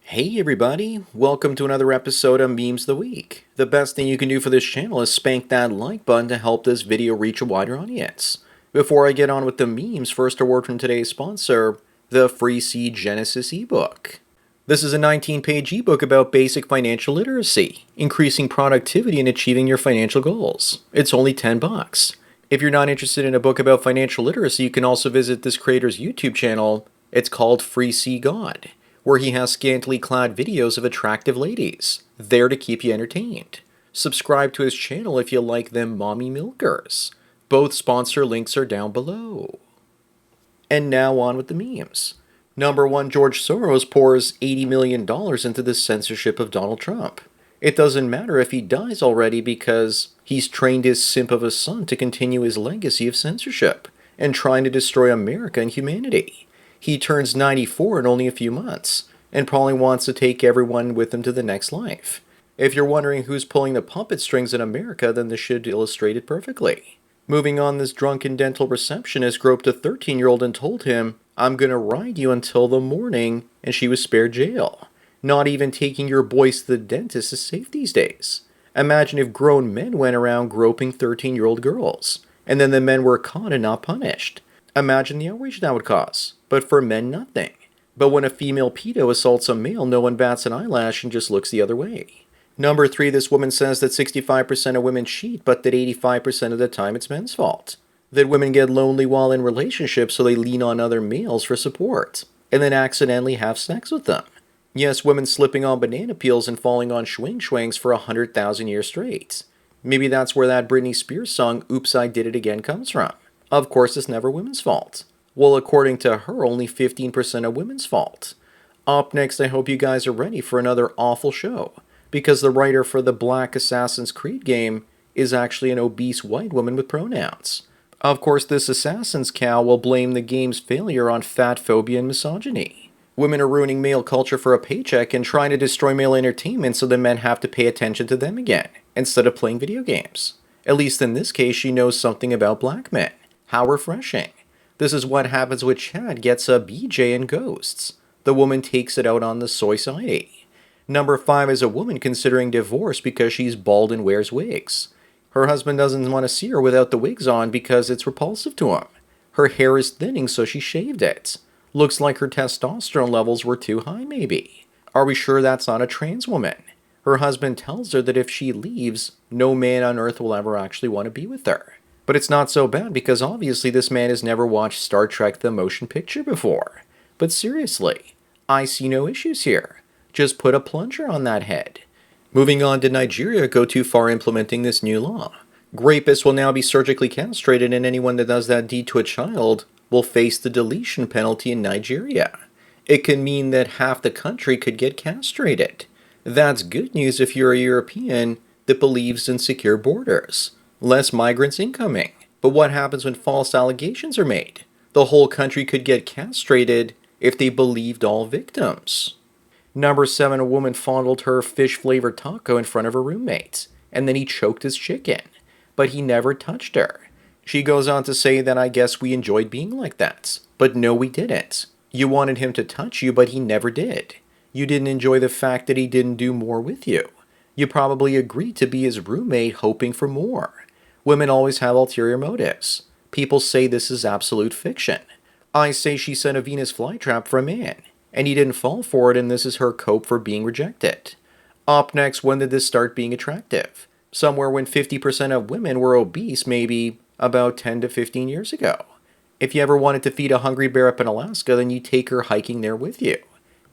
Hey everybody, welcome to another episode of Memes of the Week. The best thing you can do for this channel is spank that like button to help this video reach a wider audience. Before I get on with the memes, first a word from today's sponsor, the Freec Genesis ebook. This is a 19-page ebook about basic financial literacy, increasing productivity and achieving your financial goals. It's only $10. If you're not interested in a book about financial literacy, you can also visit this creator's YouTube channel. It's called Freec God, where he has scantily clad videos of attractive ladies, there to keep you entertained. Subscribe to his channel if you like them mommy milkers. Both sponsor links are down below. And now on with the memes. Number 1, George Soros pours $80 million into the censorship of Donald Trump. It doesn't matter if he dies already because he's trained his simp of a son to continue his legacy of censorship and trying to destroy America and humanity. He turns 94 in only a few months, and probably wants to take everyone with him to the next life. If you're wondering who's pulling the puppet strings in America, then this should illustrate it perfectly. Moving on, this drunken dental receptionist groped a 13-year-old and told him, "I'm gonna ride you until the morning," and she was spared jail. Not even taking your boys to the dentist is safe these days. Imagine if grown men went around groping 13-year-old girls, and then the men were caught and not punished. Imagine the outrage that would cause. But for men, nothing. But when a female pedo assaults a male, no one bats an eyelash and just looks the other way. Number 3, this woman says that 65% of women cheat, but that 85% of the time it's men's fault. That women get lonely while in relationships, so they lean on other males for support, and then accidentally have sex with them. Yes, women slipping on banana peels and falling on schwing-schwangs for 100,000 years straight. Maybe that's where that Britney Spears song, "Oops, I Did It Again" comes from. Of course, it's never women's fault. Well, according to her, only 15% of women's fault. Up next, I hope you guys are ready for another awful show, because the writer for the Black Assassin's Creed game is actually an obese white woman with pronouns. Of course, this assassin's cow will blame the game's failure on fat phobia and misogyny. Women are ruining male culture for a paycheck and trying to destroy male entertainment so the men have to pay attention to them again, instead of playing video games. At least in this case, she knows something about black men. How refreshing. This is what happens when Chad gets a BJ and ghosts. The woman takes it out on the soy society. Number 5 is a woman considering divorce because she's bald and wears wigs. Her husband doesn't want to see her without the wigs on because it's repulsive to him. Her hair is thinning, so she shaved it. Looks like her testosterone levels were too high, maybe. Are we sure that's not a trans woman? Her husband tells her that if she leaves, no man on earth will ever actually want to be with her. But it's not so bad because obviously this man has never watched Star Trek the Motion Picture before. But seriously, I see no issues here. Just put a plunger on that head. Moving on, did Nigeria go too far implementing this new law? Rapists will now be surgically castrated, and anyone that does that deed to a child will face the deletion penalty in Nigeria. It could mean that half the country could get castrated. That's good news if you're a European that believes in secure borders. Less migrants incoming. But what happens when false allegations are made? The whole country could get castrated if they believed all victims. Number 7, a woman fondled her fish-flavored taco in front of her roommates, and then he choked his chicken. But he never touched her. She goes on to say that I guess we enjoyed being like that. But no, we didn't. You wanted him to touch you, but he never did. You didn't enjoy the fact that he didn't do more with you. You probably agreed to be his roommate hoping for more. Women always have ulterior motives. People say this is absolute fiction. I say she set a Venus flytrap for a man, and he didn't fall for it, and this is her cope for being rejected. Up next, when did this start being attractive? Somewhere when 50% of women were obese, maybe about 10 to 15 years ago. If you ever wanted to feed a hungry bear up in Alaska, then you take her hiking there with you.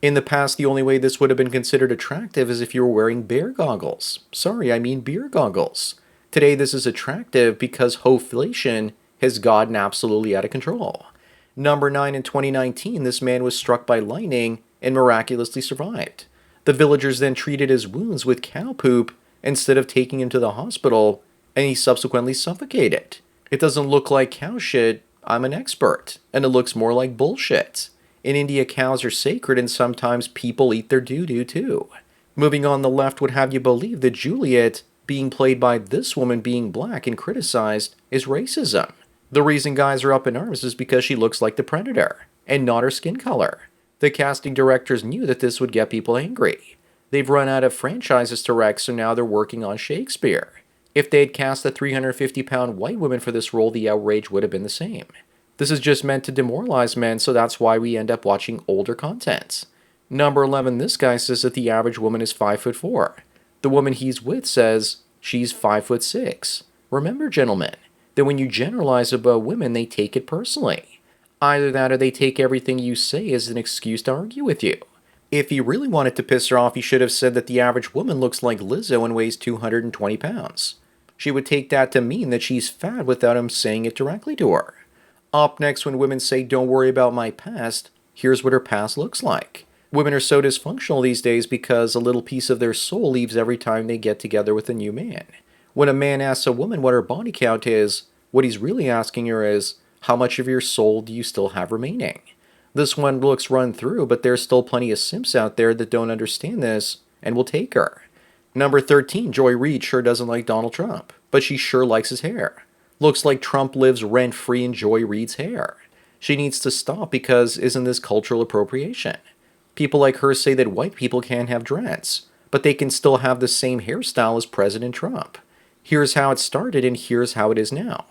In the past, the only way this would have been considered attractive is if you were wearing bear goggles. Sorry, I mean beer goggles. Today, this is attractive because hoflation has gotten absolutely out of control. Number 9, in 2019, this man was struck by lightning and miraculously survived. The villagers then treated his wounds with cow poop instead of taking him to the hospital, and he subsequently suffocated. It doesn't look like cow shit, I'm an expert, and it looks more like bullshit. In India, cows are sacred, and sometimes people eat their doo-doo too. Moving on, the left would have you believe that Juliet, being played by this woman being black and criticized, is racism. The reason guys are up in arms is because she looks like the Predator, and not her skin color. The casting directors knew that this would get people angry. They've run out of franchises to wreck, so now they're working on Shakespeare. If they had cast a 350-pound white woman for this role, the outrage would have been the same. This is just meant to demoralize men, so that's why we end up watching older content. Number 11, this guy says that the average woman is 5'4". The woman he's with says she's 5'6". Remember, gentlemen, that when you generalize about women, they take it personally. Either that or they take everything you say as an excuse to argue with you. If he really wanted to piss her off, he should have said that the average woman looks like Lizzo and weighs 220 pounds. She would take that to mean that she's fat without him saying it directly to her. Up next, when women say, "Don't worry about my past," here's what her past looks like. Women are so dysfunctional these days because a little piece of their soul leaves every time they get together with a new man. When a man asks a woman what her body count is, what he's really asking her is, how much of your soul do you still have remaining? This one looks run through, but there's still plenty of simps out there that don't understand this and will take her. Number 13, Joy Reid sure doesn't like Donald Trump, but she sure likes his hair. Looks like Trump lives rent-free in Joy Reid's hair. She needs to stop because isn't this cultural appropriation? People like her say that white people can't have dreads, but they can still have the same hairstyle as President Trump. Here's how it started and here's how it is now.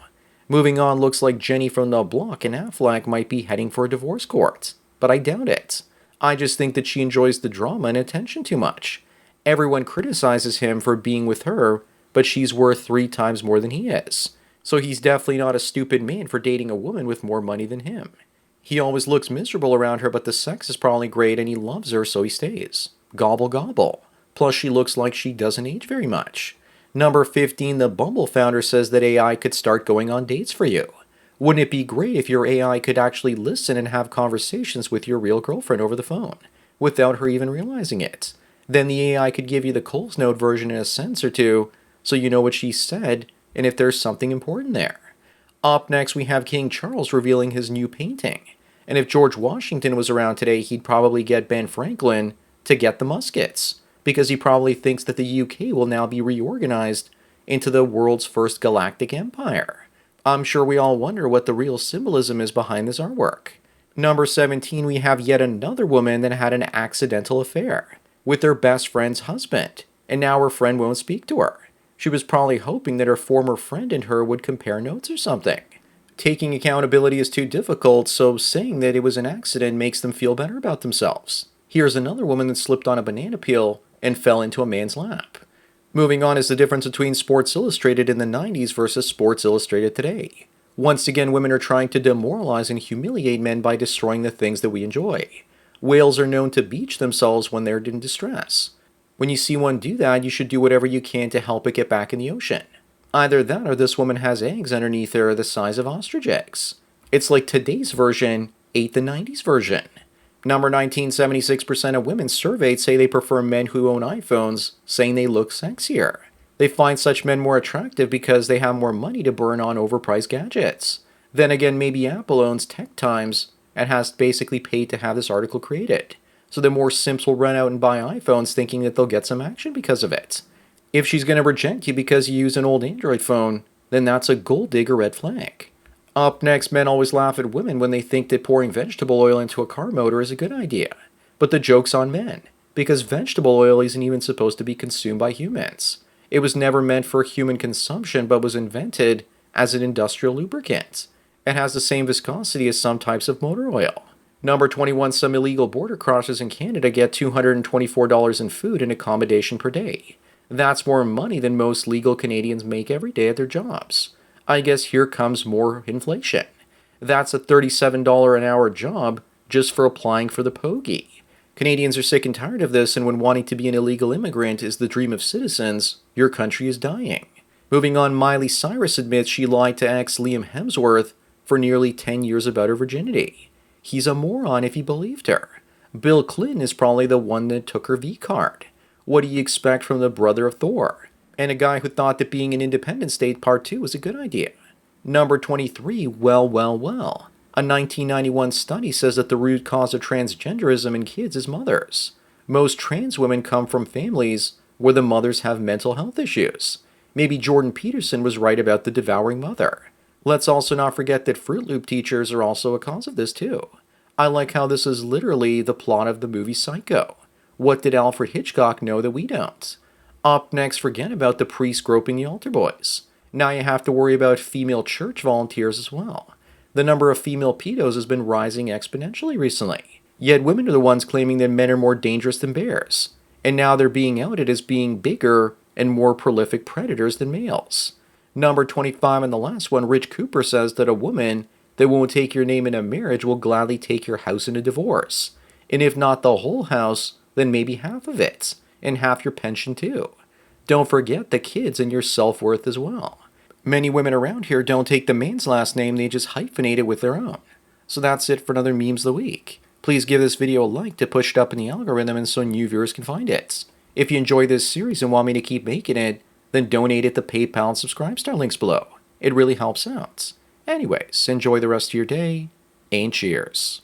Moving on, looks like Jenny from the block and Affleck might be heading for a divorce court, but I doubt it. I just think that she enjoys the drama and attention too much. Everyone criticizes him for being with her, but she's worth 3 times more than he is. So he's definitely not a stupid man for dating a woman with more money than him. He always looks miserable around her, but the sex is probably great and he loves her, so he stays. Gobble gobble. Plus she looks like she doesn't age very much. Number 15, the Bumble founder says that AI could start going on dates for you. Wouldn't it be great if your AI could actually listen and have conversations with your real girlfriend over the phone, without her even realizing it? Then the AI could give you the Coles Note version in a sentence or two, so you know what she said, and if there's something important there. Up next, we have King Charles revealing his new painting. And if George Washington was around today, he'd probably get Ben Franklin to get the muskets, because he probably thinks that the UK will now be reorganized into the world's first galactic empire. I'm sure we all wonder what the real symbolism is behind this artwork. Number 17, we have yet another woman that had an accidental affair with her best friend's husband, and now her friend won't speak to her. She was probably hoping that her former friend and her would compare notes or something. Taking accountability is too difficult, so saying that it was an accident makes them feel better about themselves. Here's another woman that slipped on a banana peel and fell into a man's lap. Moving on is the difference between Sports Illustrated in the 90s versus Sports Illustrated today. Once again, women are trying to demoralize and humiliate men by destroying the things that we enjoy. Whales are known to beach themselves when they're in distress. When you see one do that, you should do whatever you can to help it get back in the ocean. Either that or this woman has eggs underneath her the size of ostrich eggs. It's like today's version ate the 90s version. Number 19, 76% of women surveyed say they prefer men who own iPhones, saying they look sexier. They find such men more attractive because they have more money to burn on overpriced gadgets. Then again, maybe Apple owns Tech Times and has basically paid to have this article created. So the more simps will run out and buy iPhones thinking that they'll get some action because of it. If she's going to reject you because you use an old Android phone, then that's a gold digger red flag. Up next, men always laugh at women when they think that pouring vegetable oil into a car motor is a good idea. But the joke's on men, because vegetable oil isn't even supposed to be consumed by humans. It was never meant for human consumption, but was invented as an industrial lubricant. It has the same viscosity as some types of motor oil. Number 21, some illegal border crossers in Canada get $224 in food and accommodation per day. That's more money than most legal Canadians make every day at their jobs. I guess here comes more inflation. That's a $37 an hour job just for applying for the pokey. Canadians are sick and tired of this, and when wanting to be an illegal immigrant is the dream of citizens, your country is dying. Moving on, Miley Cyrus admits she lied to ex Liam Hemsworth for nearly 10 years about her virginity. He's a moron if he believed her. Bill Clinton is probably the one that took her V-card. What do you expect from the brother of Thor? And a guy who thought that being an independent state Part 2 was a good idea. Number 23, well. A 1991 study says that the root cause of transgenderism in kids is mothers. Most trans women come from families where the mothers have mental health issues. Maybe Jordan Peterson was right about the devouring mother. Let's also not forget that Fruit Loop teachers are also a cause of this too. I like how this is literally the plot of the movie Psycho. What did Alfred Hitchcock know that we don't? Up next, forget about the priest groping the altar boys. Now you have to worry about female church volunteers as well. The number of female pedos has been rising exponentially recently. Yet women are the ones claiming that men are more dangerous than bears. And now they're being outed as being bigger and more prolific predators than males. Number 25 and the last one, Rich Cooper says that a woman that won't take your name in a marriage will gladly take your house in a divorce. And if not the whole house, then maybe half of it, and half your pension too. Don't forget the kids and your self-worth as well. Many women around here don't take the man's last name, they just hyphenate it with their own. So that's it for another Memes of the Week. Please give this video a like to push it up in the algorithm and so new viewers can find it. If you enjoy this series and want me to keep making it, then donate at the PayPal and Subscribe Star links below. It really helps out. Anyways, enjoy the rest of your day, and cheers.